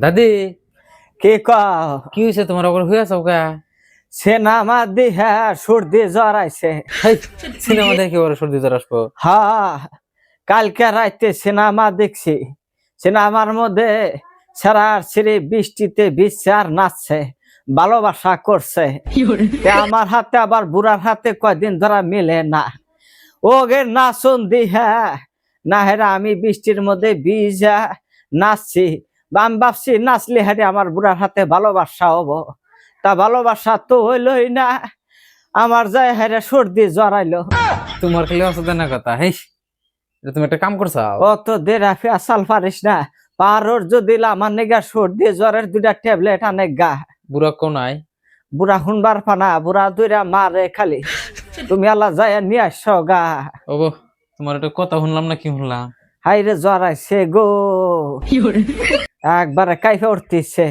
দাদি কে কি হয়েছে তোমার ওপর হয়ে আছো কা? সিনেমা দিহা সর্দি জ্বর আইছে। সিনেমা দেখে ওর সর্দি জ্বর আসবো? হা কালকে রাইতে সিনেমা দেখছি। সিনেমার মধ্যে সারার সিঁড়ি বৃষ্টিতে ভিজছে আর নাচছে, ভালোবাসা করছে। আমার হাতে আবার বুড়ার হাতে কয়দিন ধরা মিলে না। ওগে নাচন দিহা না হেরা আমি বৃষ্টির মধ্যে ভিজা নাচছি। আমি ভাবছি নাচলে হারে আমার বুড়ার হাতে ভালোবাসা হবো, তা ভালোবাসা তো হইলই না। আমার যায় হারে সর্দি জড়াইলো। তোমার খালি অসুবিধা না কথা। তুমি একটা কাম করছো। অত দেরা ফেসাল পারিস না। পারোর যদি আমার নেগা সর্দি জ্বরের দুইটা ট্যাবলেট আনে গা। বুড়া কোন নাই? বুড়া শুনবার পানা, বুড়া দুইরা মারে খালি। তুমি আল্লাহ যায় নিয়ে আস গা। ও তোমার একটা কথা শুনলাম না, কি শুনলাম? হাইরে জড়াইছে গো, একবারে কাইফে উঠতেছে।